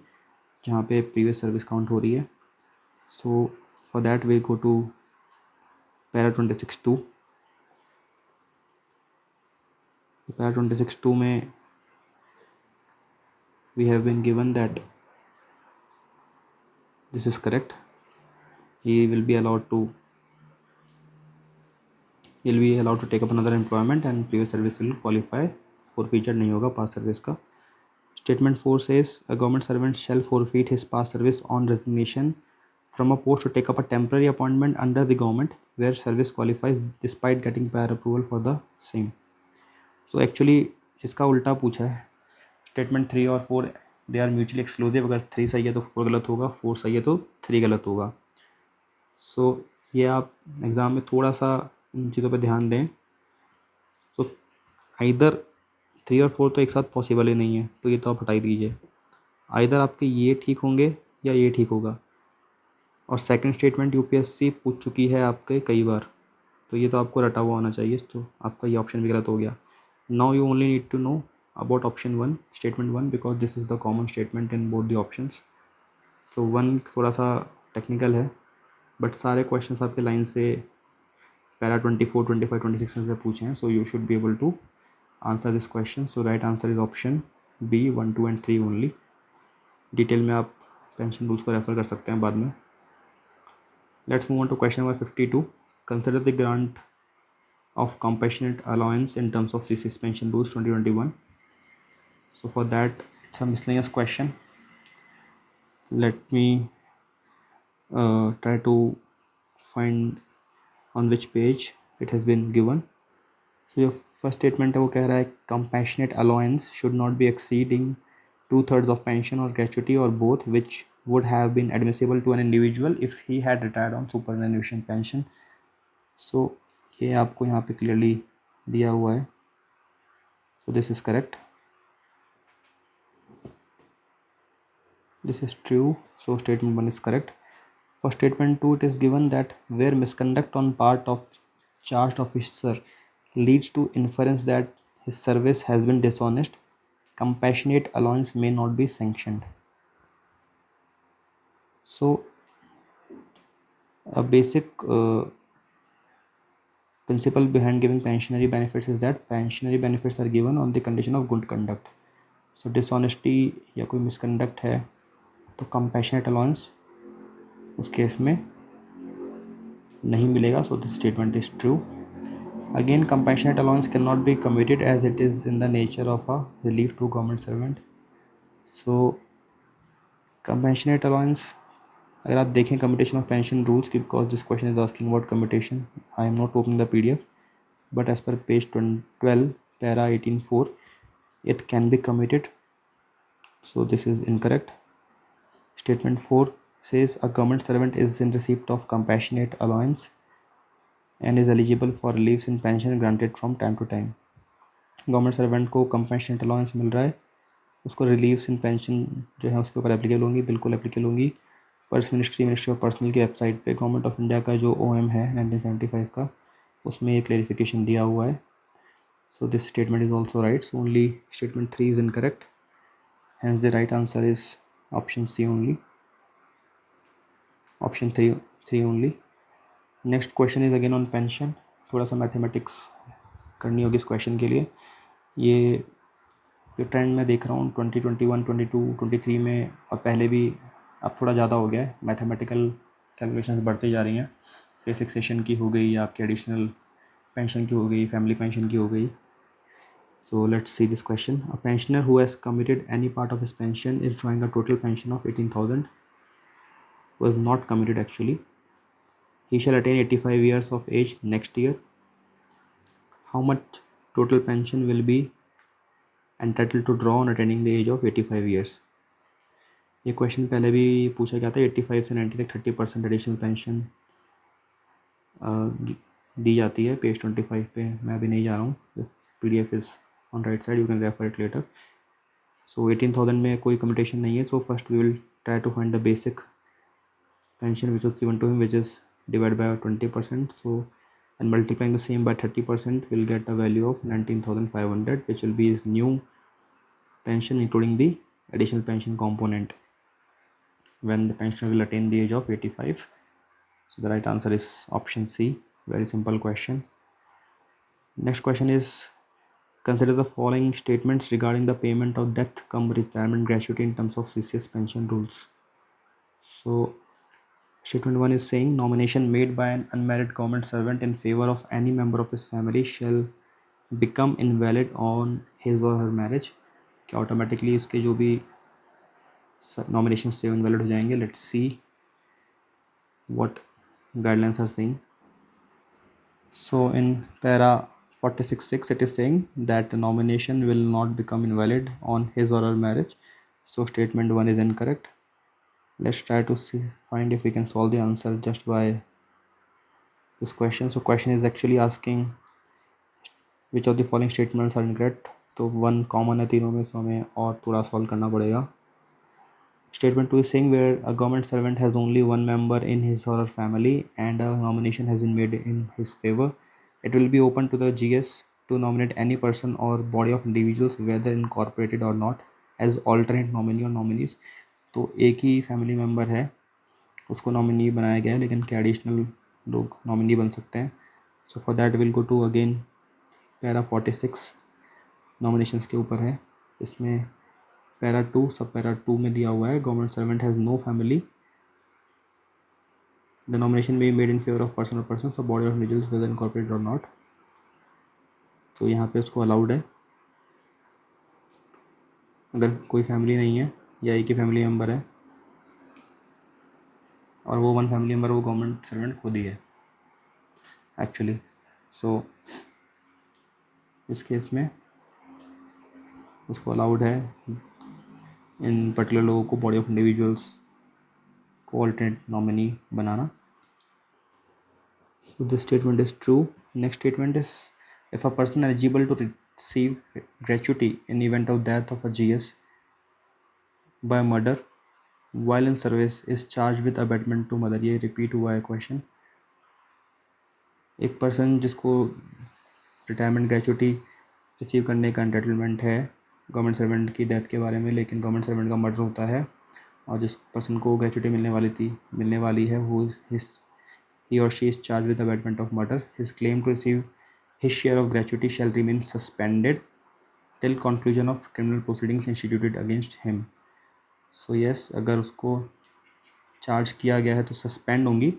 जहाँ पे प्रीवियस सर्विस काउंट हो रही है. So for that we go to para 26(2). Para 26(2) में we have been given that this is correct. He will be allowed to take up another employment and previous service will qualify. Forfeiture नहीं होगा past service का. Statement 4 says a government servant shall forfeit his past service on resignation from a post to take up a temporary appointment under the government where service qualifies despite getting prior approval for the same. So actually इसका उल्टा पूछा है. Statement 3 और 4 they are mutually exclusive. अगर 3 सही है तो 4 गलत होगा, 4 सही है तो 3 गलत होगा. So ये आप एग्ज़ाम में थोड़ा सा इन चीज़ों पर ध्यान दें. तो आइदर 3 और 4 तो एक साथ पॉसिबल ही नहीं है, तो ये तो आप हटा ही दीजिए. आइदर आपके ये ठीक होंगे या ये ठीक होगा. और सेकंड स्टेटमेंट यूपीएससी पूछ चुकी है आपके कई बार, तो ये तो आपको रटा हुआ होना चाहिए. तो आपका ये ऑप्शन भी गलत हो गया. Now you only need to know about option 1, statement 1, because this is the common statement in both the options. तो 1 थोड़ा सा टेक्निकल है, बट सारे क्वेश्चंस आपके लाइन से पैरा 24, 25, 26 से पूछे हैं. So you should be able to answer this question. So right answer is option B 1, 2 and 3 only. Detail में आप पेंशन रूल्स को रेफर कर सकते हैं बाद में. Let's move on to question number 52. Consider the grant of compassionate allowance in terms of CC's pension rules 2021. So for that, it's a miscellaneous question. Let me try to find on which page it has been given. So your first statement है वो कह रहा है compassionate allowance should not be exceeding 2/3 of pension or gratuity or both, which would have been admissible to an individual if he had retired on superannuation pension. So ये आपको यहाँ पे clearly दिया हुआ है. So this is correct. This is true. So statement 1 is correct. For statement 2, it is given that where misconduct on part of charged officer leads to inference that his service has been dishonest, compassionate allowance may not be sanctioned. So a basic principle behind giving pensionary benefits is that pensionary benefits are given on the condition of good conduct. So dishonesty या कोई misconduct है तो compassionate allowance उस case में नहीं मिलेगा. So this statement is true. Again, compassionate allowance cannot be commuted as it is in the nature of a relief to government servant. So compassionate allowance अगर आप देखें commutation of pension rules, because this question is asking about commutation, I am not opening the PDF, but as per page 12 para 18(4) it can be commuted. So this is incorrect. Statement 4 says a government servant is in receipt of compassionate allowance and is eligible for reliefs in pension granted from time to time. Government servant को compassionate allowance मिल रहा है, उसको relieves इन pension जो है उसके ऊपर applicable होंगी, बिल्कुल एप्लीकेबल होंगी. मिनिस्ट्री ऑफ पर्सनल की वेबसाइट पे गवर्नमेंट ऑफ इंडिया का जो OM है 1975 का, उसमें ये क्लेरिफिकेशन दिया हुआ है. सो this statement is also right. So only statement 3 is incorrect. Hence the right answer is option C only. Option 3 only. Next question is again on pension. थोड़ा सा मैथमेटिक्स करनी होगी इस क्वेश्चन के लिए. ये जो ट्रेंड मैं देख रहा हूँ 2021, 22, 23 में और पहले भी अब थोड़ा ज़्यादा हो गया है. मैथमेटिकल कैलकुलेशंस बढ़ती जा रही हैं. पे फिक्सेशन की हो गई या आपकी एडिशनल पेंशन की हो गई, फैमिली पेंशन की हो गई. So let's see this question. A pensioner who has committed any part of his pension is drawing a total pension of 18,000. Was not committed actually. He shall attain 85 years of age next year. How much total pension will be entitled to draw on attaining the age of 85 years? ये question पहले भी पूछा गया था. 85 से 90 तक 30% additional pension दी जाती है. पेज 25 पे मैं अभी नहीं जा रहा हूँ. PDF is on right side, you can refer it later. So 18,000 में कोई कम्यूटेशन नहीं है. So first we will try to find the basic pension which was given to him, which is divided by 20%. So and multiplying the same by 30%, we'll get a value of 19,500, which will be his new pension including the additional pension component when the pensioner will attain the age of 85. So the right answer is option C. Very simple question. Next question is, consider the following statements regarding the payment of death cum retirement gratuity in terms of CCS pension rules. So statement 1 is saying nomination made by an unmarried government servant in favor of any member of his family shall become invalid on his or her marriage. क्या automatically इसके जो भी nominations थे invalid हो जाएंगे. Let's see what guidelines are saying. So in para 46.6 it is saying that the nomination will not become invalid on his or her marriage. So statement 1 is incorrect. Let's try to find if we can solve the answer just by this question. So question is actually asking which of the following statements are incorrect. तो one common है तीनों में, सो हमें और थोड़ा solve करना पड़ेगा. Statement 2 is saying where a government servant has only one member in his or her family and a nomination has been made in his favor, it will be open to the GS to nominate any person or body of individuals whether incorporated or not as alternate nominee or nominees. तो एक ही family member है, उसको nominee बनाया गया है, लेकिन क्या additional लोग नॉमिनी बन सकते हैं. So for that will go to again para 46 nominations के ऊपर है. इसमें पैरा 2 सब पैरा 2 में दिया हुआ है government servant has no family, the nomination में made in favour of person और person of body of individuals whether incorporated और नॉट. तो यहाँ पे उसको अलाउड है. अगर कोई फैमिली नहीं है या एक ही फैमिली मेम्बर है और वो वन फैमिली मेम्बर वो गवर्नमेंट सर्वेंट खुद ही है एक्चुअली. सो इस केस में उसको अलाउड है इन पर्टिकुलर लोगों को बॉडी ऑफ इंडिविजुअल्स को alternate nominee banana. So this statement is true. Next statement is if a person eligible to receive gratuity in event of death of a GS by murder while in service is charged with abetment to mother. ये repeat हुआ है question. एक person जिसको retirement gratuity receive करने का entitlement है government servant की death के बारे में, लेकिन गवर्नमेंट सर्वेंट का मर्डर होता है और जिस पर्सन को ग्रेचुटी मिलने वाली है वो he or she is charged with abetment of murder. His claim to receive his share of gratuity shall remain suspended till conclusion of criminal proceedings instituted against him. So yes, अगर उसको charge किया गया है तो suspend होंगी,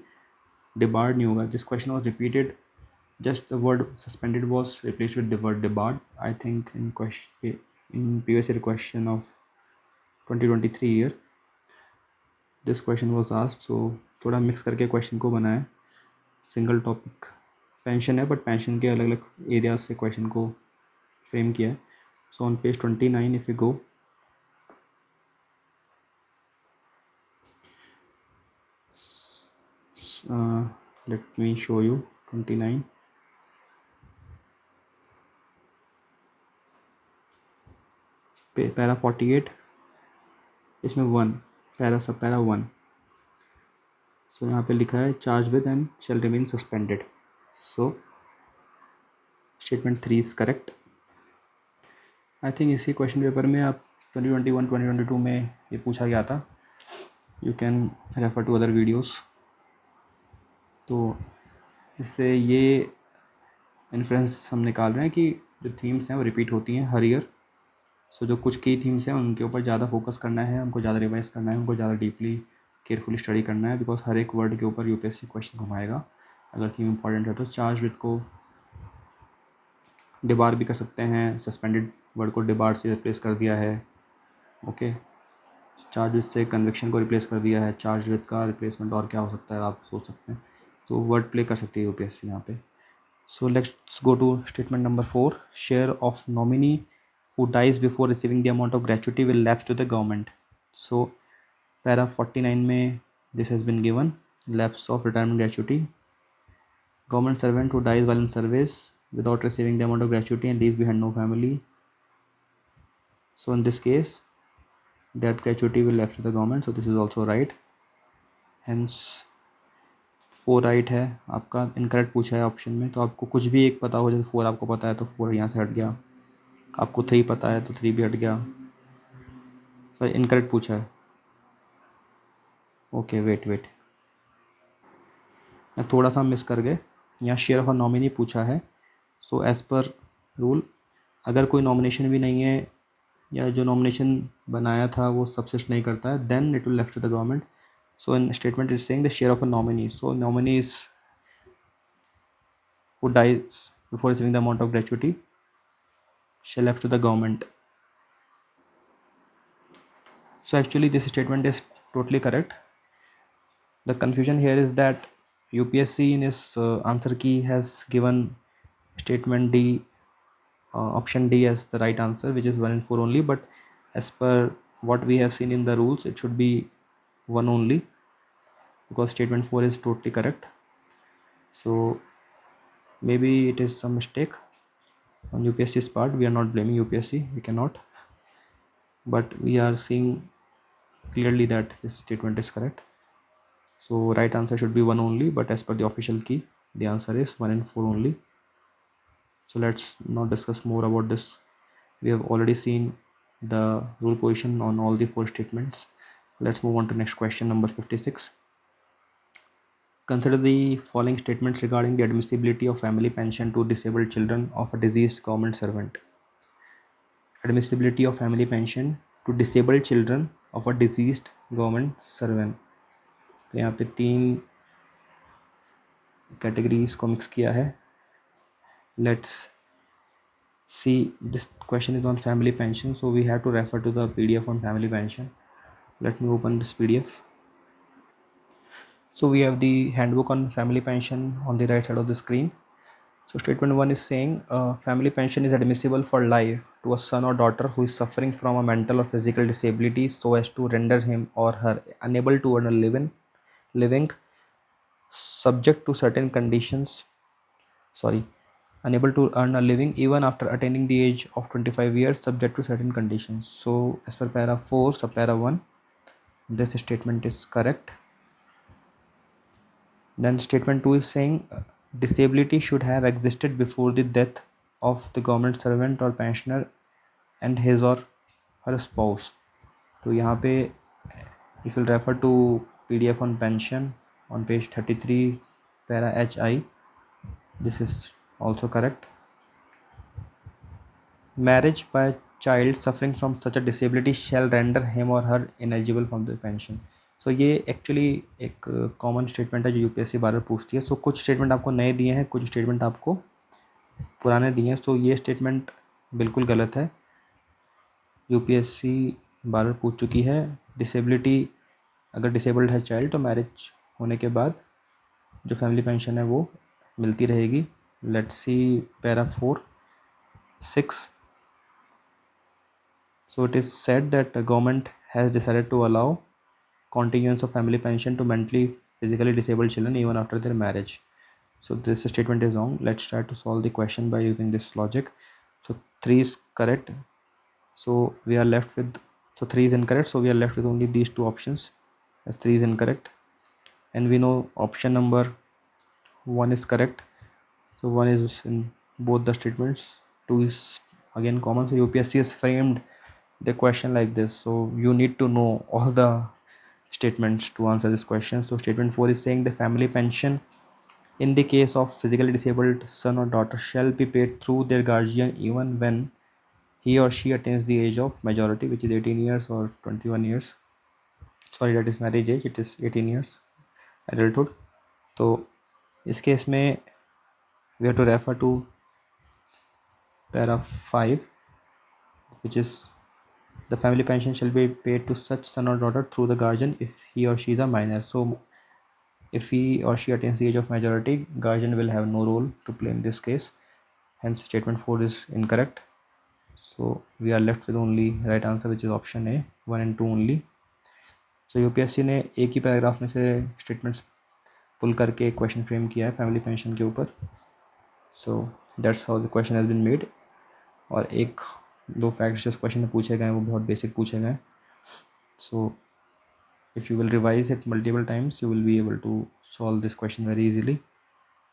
debarred नहीं होगा. This question was repeated. Just the word suspended was replaced with the word debarred. I think in previous year question of 2023 year this question was asked. So थोड़ा मिक्स करके question को बनाया. Single topic pension है but pension के अलग अलग areas से question को फ्रेम किया है. So on page 29 if you go, let me show you 29. Para 48 इसमें 1 पैरा सब पैरा 1. सो यहाँ पे लिखा है charge with and shall remain suspended. So statement 3 is correct. I think इसी क्वेश्चन पेपर में आप 2021 2022 में ये पूछा गया था. You can refer to other videos. तो इससे ये इन्फ्लुएंस हम निकाल रहे हैं कि जो थीम्स हैं वो रिपीट होती हैं हर ईयर. सो जो कुछ की थीम्स हैं उनके ऊपर ज़्यादा फोकस करना है, हमको ज़्यादा रिवाइज करना है, हमको ज़्यादा डीपली केयरफुली स्टडी करना है, बिकॉज हर एक वर्ड के ऊपर यूपीएससी क्वेश्चन घुमाएगा. अगर थीम इंपॉर्टेंट है तो चार्ज विद को डिबार भी कर सकते हैं. सस्पेंडेड वर्ड को डिबार से रिप्लेस कर दिया है. ओके. चार्ज विद से कन्विक्शन को रिप्लेस कर दिया है. चार्ज विद का रिप्लेसमेंट और क्या हो सकता है आप सोच सकते हैं. तो वर्ड प्ले कर सकती है यूपीएससी यहाँ पे. So let's go to statement number 4. Share of nominee who dies before receiving the amount of gratuity will lapse to the government. So para 49 में this has been given. Lapse of retirement gratuity. Government servant who dies while in service without receiving the amount of gratuity and leaves behind no family. So in this case, that gratuity will lapse to the government. So this is also right. Hence 4 right है आपका. Incorrect पूछा है option में, तो आपको कुछ भी एक पता हो, जैसे 4 आपको पता है तो 4 यहाँ से हट गया. आपको 3 पता है तो 3 भी हट गया. सॉरी, इनकरेक्ट पूछा है. ओके, वेट थोड़ा सा मिस कर गए. यहाँ शेयर ऑफ अ नॉमिनी पूछा है. सो एज़ पर रूल, अगर कोई नॉमिनेशन भी नहीं है या जो नॉमिनेशन बनाया था वो सबसिस्ट नहीं करता है, then it will left to the government. So in statement is saying the share of a nominee. So nominee is who dies before receiving the amount of gratuity shall left to the government. So actually this statement is totally correct. The confusion here is that UPSC in its answer key has given statement D, option D as the right answer, which is 1 and 4 only, but as per what we have seen in the rules, it should be 1 only, because statement 4 is totally correct. So maybe it is some mistake on UPSC's part. We are not blaming UPSC, we cannot, but we are seeing clearly that this statement is correct. So right answer should be 1 only, but as per the official key, the answer is 1 and 4 only. So let's not discuss more about this. We have already seen the rule position on all the 4 statements. Let's move on to next question, number 56. Consider the following statements regarding the admissibility of family pension to disabled children of a deceased government servant. Admissibility of family pension to disabled children of a deceased government servant. तो यहाँ पे 3 categories को mix किया है. Let's see, this question is on family pension, so we have to refer to the PDF on family pension. Let me open this PDF. So we have the handbook on family pension on the right side of the screen. So statement 1 is saying family pension is admissible for life to a son or daughter who is suffering from a mental or physical disability so as to render him or her unable to earn a living subject to certain conditions. Unable to earn a living even after attaining the age of 25 years subject to certain conditions. So as per para 4 subpara 1, this statement is correct. Then statement 2 is saying disability should have existed before the death of the government servant or pensioner and his or her spouse. तो यहाँ पे if you refer to PDF on pension on page 33 para HI, this is also correct. Marriage by a child suffering from such a disability shall render him or her ineligible from the pension. सो ये actually एक common statement है जो UPSC बार बार पूछती है. सो कुछ statement आपको नए दिए हैं, कुछ स्टेटमेंट आपको पुराने दिए हैं. सो ये स्टेटमेंट बिल्कुल गलत है. यूपीएससी बार बार पूछ चुकी है. डिसेबिलिटी, अगर डिसेबल्ड है चाइल्ड तो मैरिज होने के बाद जो फैमिली पेंशन है वो मिलती रहेगी. Let's see para 4 6. So it is said that the government has decided to allow continuance of family pension to mentally physically disabled children even after their marriage. So this statement is wrong. Let's try to solve the question by using this logic. So 3 is correct. So we are left with, so 3 is incorrect. So we are left with only these 2 options, as 3 is incorrect. And we know option number 1 is correct. So 1 is in both the statements. 2 is again common. So UPSC has framed the question like this. So you need to know all the statements to answer this question. So statement 4 is saying the family pension in the case of physically disabled son or daughter shall be paid through their guardian even when he or she attains the age of majority, which is 18 years or 21 years. Sorry, that is marriage age, it is 18 years adulthood. तो इस case में we have to refer to para 5, which is the family pension shall be paid to such son or daughter through the guardian if he or she is a minor. So if he or she attains the age of majority, guardian will have no role to play in this case. Hence statement 4 is incorrect. So we are left with only right answer, which is option A, 1 and 2 only. So UPSC ने एक ही paragraph में से statements पुल करके question frame किया है family pension के ऊपर. So that's how the question has been made. और एक दो फैक्ट्स जो क्वेश्चन में पूछे गए हैं वो बहुत बेसिक पूछे गए हैं. सो if you will revise it multiple times, you will be able to solve this question very easily.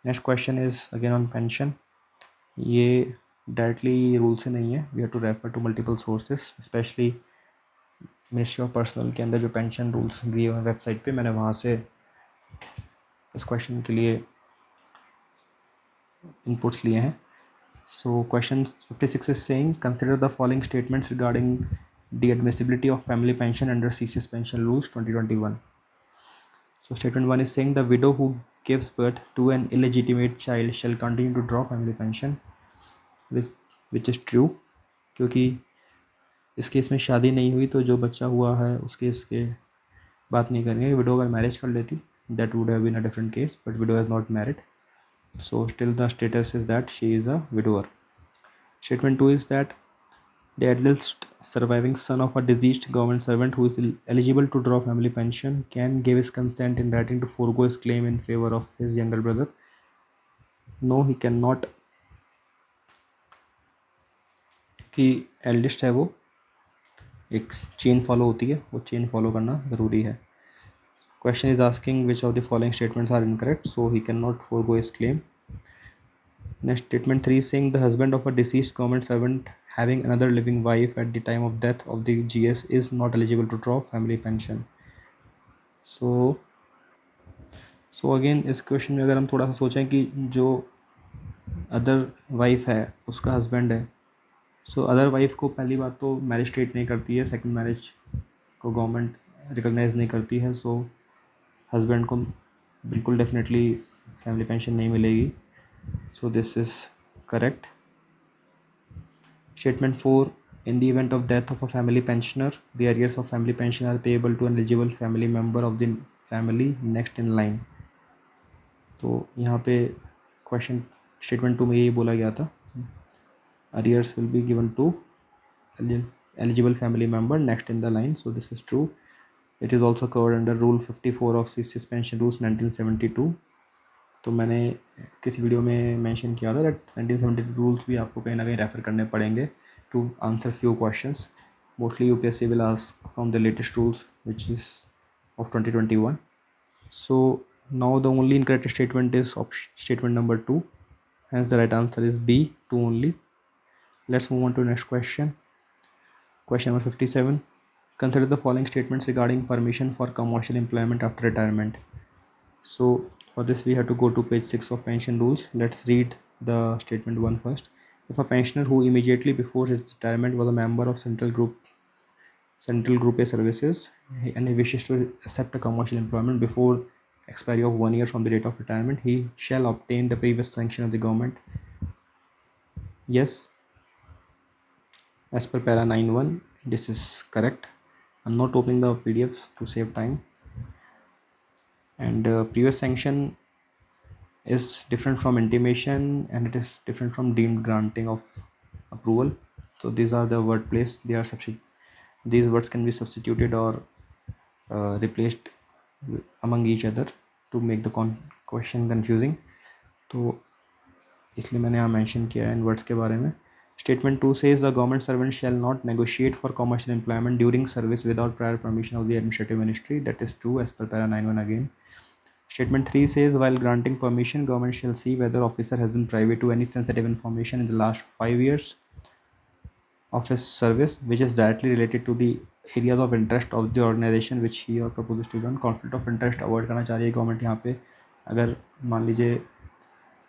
Next question is again on pension. ये डायरेक्टली रूल से नहीं है. We have to refer to multiple sources, specially ministry of personnel के अंदर जो pension rules दिए हुए हैं वेबसाइट पे, मैंने वहाँ से इस क्वेश्चन के लिए इनपुट्स लिए हैं. So question 56 is saying consider the following statements regarding the admissibility of family pension under CCS pension rules 2021. So statement 1 is saying the widow who gives birth to an illegitimate child shall continue to draw family pension, which is true, क्योंकि इस case में शादी नहीं हुई तो जो बच्चा हुआ है उस केस के बात नहीं करेंगे. विडो अगर मैरिज कर लेती that would have been a different case, but widow is not married, so still the status is that she is a widower. Statement 2 is that the eldest surviving son of a deceased government servant who is eligible to draw family pension can give his consent in writing to forego his claim in favor of his younger brother. No, he cannot, कि eldest है वो एक chain follow होती है, वो chain follow करना ज़रूरी है. Question is asking which of the following statements are incorrect, so he cannot forego his claim. Next, statement 3 is saying the husband of a deceased government servant having another living wife at the time of death of the GS is not eligible to draw family pension. So again इस question में अगर हम थोड़ा सा सोचें कि जो other wife है उसका हस्बैंड है, सो अदर वाइफ को पहली बात तो मैरिज स्टेट नहीं करती है, सेकंड मैरिज को गवर्नमेंट रिकॉग्नाइज नहीं करती है, सो हस्बैंड को बिल्कुल डेफिनेटली फैमिली पेंशन नहीं मिलेगी. So this is correct. Statement 4, in the event of death of a family pensioner, the arrears of family pension are payable to an eligible family member of the family next in line. तो यहाँ पे question statement 2 में यही बोला गया था, arrears will be given to eligible family member next in the line. So this is true. It is also covered under rule 54 of CCS pension rules 1972. तो मैंने किसी वीडियो में मेंशन किया था दैट 1972 रूल्स भी आपको कहीं ना कहीं रेफ़र करने पड़ेंगे to answer few questions. Mostly UPSC will ask from the latest rules which is of 2021. So now the only incorrect statement is statement number 2, hence the right answer is B, 2 only. Let's move on to the next question. Question number 57. Consider the following statements regarding permission for commercial employment after retirement. So for this we have to go to page 6 of pension rules. Let's read the statement 1 first. If a pensioner who immediately before his retirement was a member of Central Group A services and he wishes to accept a commercial employment before expiry of 1 year from the date of retirement, he shall obtain the previous sanction of the government. Yes, as per para 9.1, this is correct. I'm not opening the PDFs to save time. And previous sanction is different from intimation and it is different from deemed granting of approval. So these are the word place. These words can be substituted or replaced among each other to make the question confusing. तो इसलिए मैंने यहाँ mention किया है इन words के बारे में. Statement 2 says the government servant shall not negotiate for commercial employment during service without prior permission of the administrative ministry. That is true as per para 9.1 again. Statement 3 says while granting permission, government shall see whether officer has been privy to any sensitive information in the last 5 years of his service which is directly related to the areas of interest of the organization which he or proposes to join. Conflict of interest avoid करना चाह रही है government यहाँ पे। अगर मान लीजिए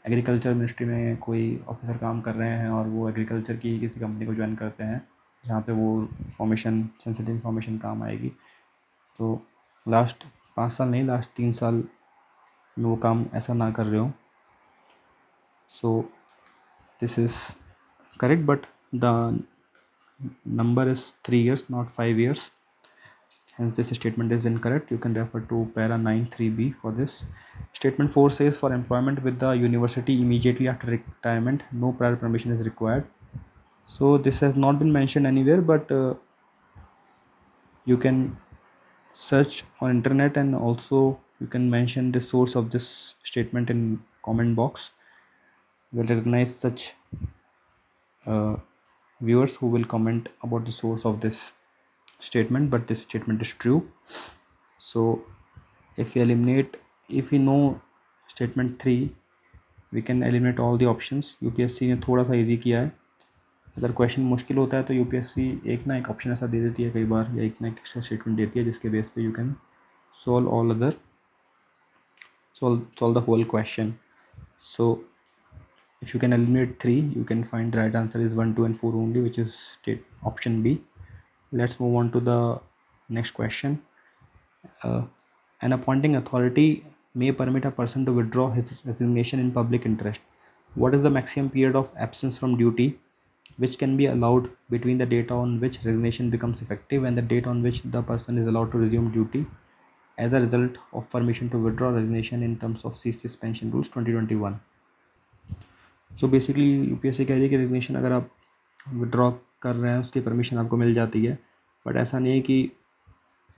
agriculture ministry में कोई ऑफिसर काम कर रहे हैं और वो एग्रीकल्चर की किसी कंपनी को ज्वाइन करते हैं जहाँ पे वो इंफॉर्मेशन सेंसिटिव इंफॉर्मेशन काम आएगी, तो लास्ट 5 साल नहीं, लास्ट 3 साल में वो काम ऐसा ना कर रहे हो। सो this is correct, but the number is 3 years, not 5 years. Hence this statement is incorrect. You can refer to para 9(3)(b) for this. Statement 4 says for employment with the university immediately after retirement, no prior permission is required. So this has not been mentioned anywhere, but you can search on internet, and also you can mention the source of this statement in comment box. We'll recognize such viewers who will comment about the source of this statement, but this statement is true. So if we know statement 3, we can eliminate all the options. UPSC ने थोड़ा सा easy किया है। अगर question मुश्किल होता है तो यूपीएससी एक ना एक ऑप्शन ऐसा दे देती है कई बार, या एक ना एक एक्स्ट्रा स्टेटमेंट देती है जिसके बेस पे you can solve the whole question. So if you can eliminate 3, you can find the right answer is 1, 2 and 4 only, which is option B. Let's move on to the next question. An appointing authority may permit a person to withdraw his resignation in public interest. What is the maximum period of absence from duty which can be allowed between the date on which resignation becomes effective and the date on which the person is allowed to resume duty as a result of permission to withdraw resignation in terms of CCS pension rules 2021? So basically UPSC कह रही है कि resignation अगर आप withdraw कर रहे हैं उसकी परमिशन आपको मिल जाती है, बट ऐसा नहीं है कि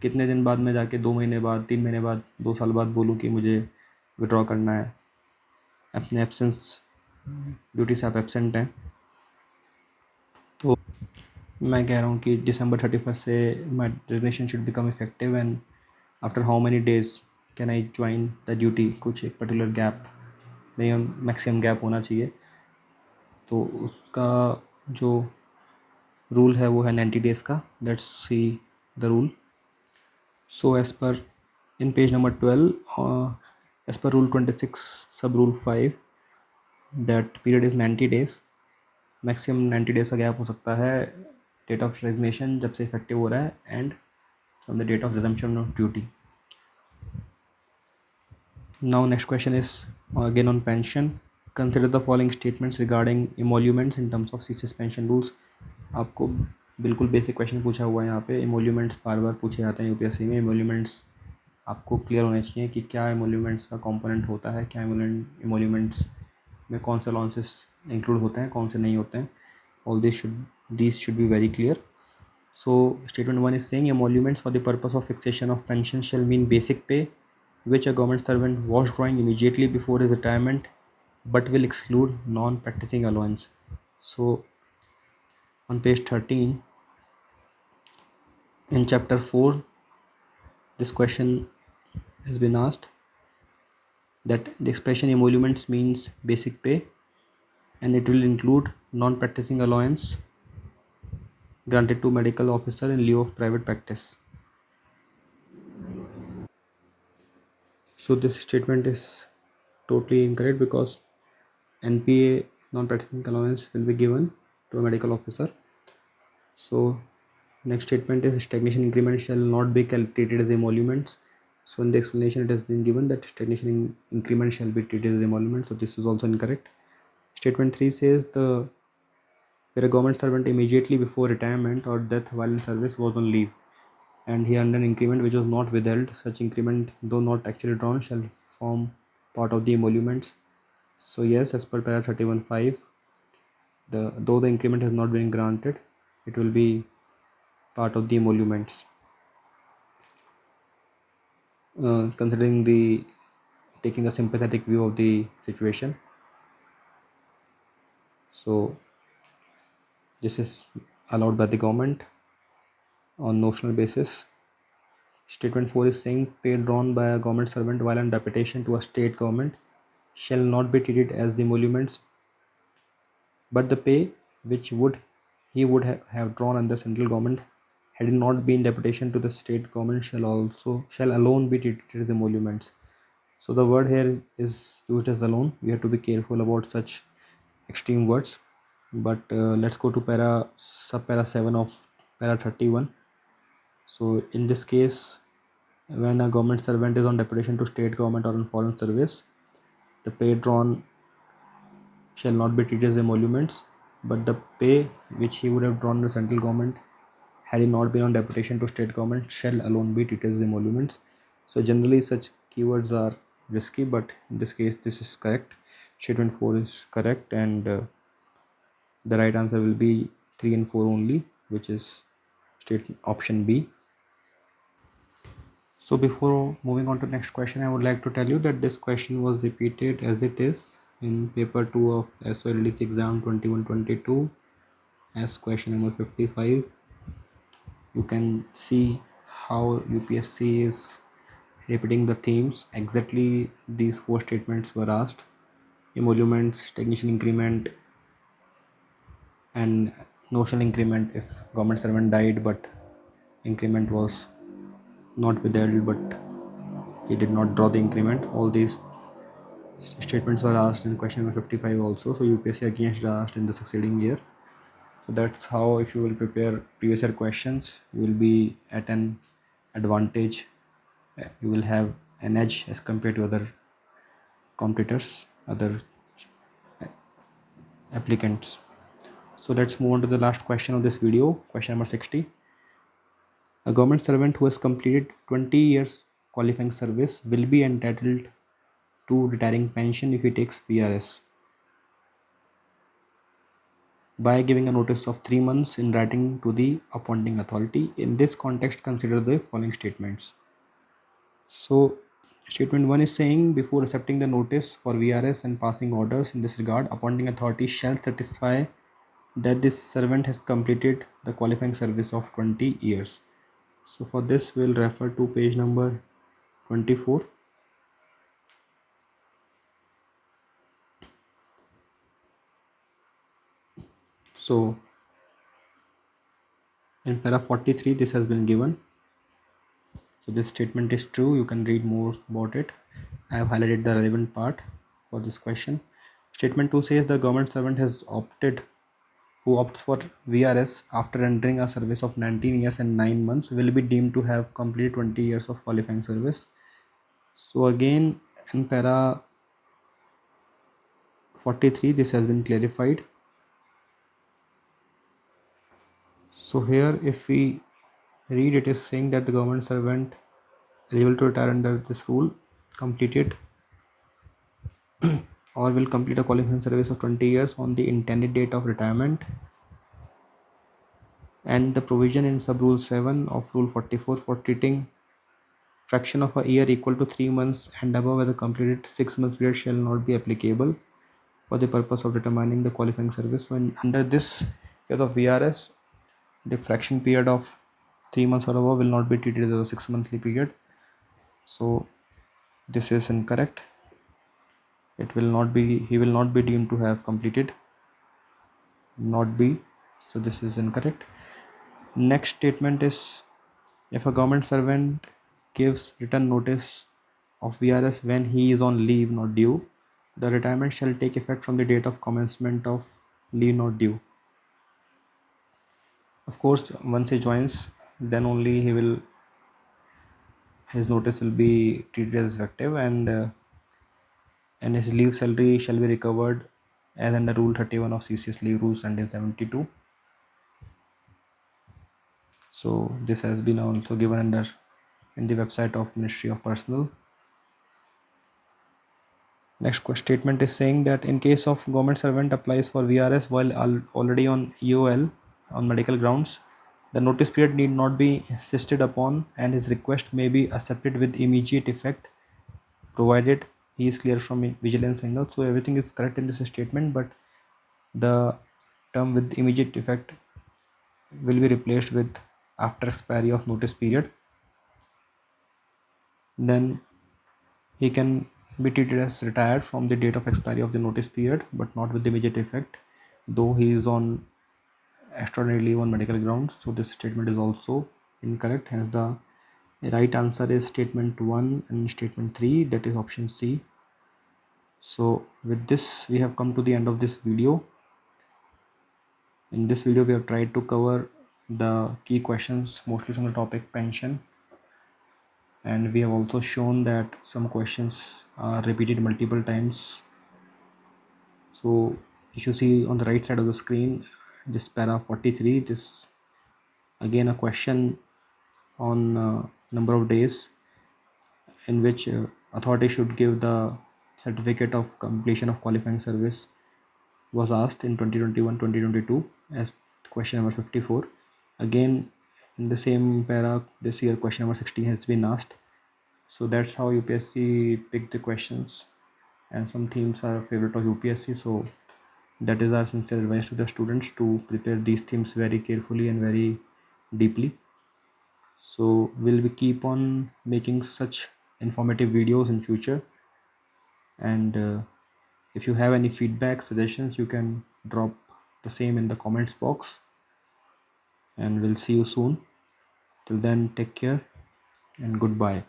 कितने दिन बाद मैं जाके 2 महीने बाद, 3 महीने बाद, 2 साल बाद बोलूँ कि मुझे विड्रॉ करना है। अपने एब्सेंस ड्यूटी से आप एब्सेंट हैं तो मैं कह रहा हूँ कि December 31 से माई resignation should become effective, and after how many days can I join the duty. कुछ एक particular gap, minimum maximum gap होना चाहिए, तो उसका जो रूल है वो है 90 डेज़ का। Let's see the rule. So as per in page number 12, as per rule 26 sub rule 5, that period is 90 days. Maximum 90 days का गैप हो सकता है डेट ऑफ रेजिग्नेशन जब से इफेक्टिव हो रहा है and from the date of resumption of duty. Now next question is again on pension. Consider the following statements regarding emoluments in terms of CCS pension rules. आपको बिल्कुल basic question पूछा हुआ है यहाँ पे. एमोल्यूमेंट्स बार बार पूछे जाते हैं यूपीएससी में. एमोल्यूमेंट्स आपको क्लियर होने चाहिए कि क्या एमोल्यूमेंट्स का कंपोनेंट होता है, क्या एमोल्यूमेंट्स में कौन से अलाउंसेस इंक्लूड होते हैं, कौन से नहीं होते हैं. All these should be very clear. So statement 1 is saying emoluments for the purpose of fixation of pension shall mean basic pay which a government servant was drawing immediately before his retirement but will exclude non-practicing allowance. So on page 13 in chapter 4, this question has been asked that the expression emoluments means basic pay and it will include non-practicing allowance granted to medical officer in lieu of private practice. So this statement is totally incorrect because NPA, non-practicing allowance, will be given to a medical officer. So next statement is stagnation increment shall not be treated as emoluments. So in the explanation it has been given that stagnation increment shall be treated as emolument. So this is also incorrect. Statement 3 says where a government servant immediately before retirement or death while in service was on leave and he earned an increment which was not withheld, such increment though not actually drawn shall form part of the emoluments. So yes, as per para 31(5), though the increment has not been granted, it will be part of the emoluments. Considering taking a sympathetic view of the situation. So this is allowed by the government on notional basis. Statement 4 is saying pay drawn by a government servant while on deputation to a state government shall not be treated as the emoluments, but the pay which would he would have drawn under central government had it not been deputation to the state government shall alone be treated as emoluments. So the word here is used as alone. We have to be careful about such extreme words. But let's go to subpara 7 of para 31. So in this case, when a government servant is on deputation to state government or on foreign service, the pay drawn shall not be treated as emoluments, but the pay which he would have drawn the central government had he not been on deputation to state government shall alone be treated as emoluments. So generally such keywords are risky, but in this case this is correct. Statement 4 is correct, and the right answer will be 3 and 4 only, which is state option B. So before moving on to the next question, I would like to tell you that this question was repeated as it is in paper 2 of SOLDC exam 21-22 as question number 55. You can see how UPSC is repeating the themes. Exactly these 4 statements were asked: emoluments, technician increment, and notional increment if government servant died but increment was not withheld but he did not draw the increment. All these statements were asked in question number 55 also. So UPSC again should asked in the succeeding year. So that's how, if you will prepare previous year questions, you will be at an advantage. You will have an edge as compared to other competitors, other applicants. So let's move on to the last question of this video, question number 60. A government servant who has completed 20 years qualifying service will be entitled to retiring pension if he takes VRS by giving a notice of 3 months in writing to the appointing authority. In this context, consider the following statements. So statement 1 is saying, before accepting the notice for VRS and passing orders in this regard, appointing authority shall certify that this servant has completed the qualifying service of 20 years. So for this we'll refer to page number 24. So in para 43 this has been given. So this statement is true. You can read more about it. I have highlighted the relevant part for this question. Statement 2 says the government servant who opts for VRS after entering a service of 19 years and 9 months will be deemed to have completed 20 years of qualifying service. So again in para 43 this has been clarified. So here if we read, it is saying that the government servant eligible to retire under this rule completed or will complete a qualifying service of 20 years on the intended date of retirement, and the provision in sub rule 7 of rule 44 for treating fraction of a year equal to 3 months and above as a completed 6 month period shall not be applicable for the purpose of determining the qualifying service. So under this year of VRS, the fraction period of 3 months or above will not be treated as a 6 monthly period. So this is incorrect. He will not be deemed to have completed, not be. So this is incorrect. Next statement is, if a government servant gives written notice of VRS when he is on leave not due, the retirement shall take effect from the date of commencement of leave not due. Of course, once he joins, then only his notice will be treated as effective, and his leave salary shall be recovered as under Rule 31 of CCS Leave Rules 1972. So this has been also given in the website of Ministry of Personnel. Next statement is saying that in case of government servant applies for VRS while already on EOL on medical grounds, the notice period need not be insisted upon and his request may be accepted with immediate effect provided he is clear from vigilance angle. So everything is correct in this statement, but the term with immediate effect will be replaced with after expiry of notice period. Then he can be treated as retired from the date of expiry of the notice period, but not with immediate effect, though he is on extraordinarily on medical grounds. So this statement is also incorrect. Hence the right answer is statement 1 and statement 3, that is option C. So with this we have come to the end of this video. In this video we have tried to cover the key questions mostly from the topic pension, and we have also shown that some questions are repeated multiple times. So if you see on the right side of the screen, this para 43, this again a question on number of days in which authority should give the certificate of completion of qualifying service was asked in 2021-2022 as question number 54. Again in the same para this year question number 16 has been asked. So that's how UPSC picked the questions, and some themes are favorite of UPSC. So that is our sincere advice to the students to prepare these themes very carefully and very deeply. So will we keep on making such informative videos in future, and if you have any feedback suggestions you can drop the same in the comments box, and we'll see you soon. Till then, take care and goodbye.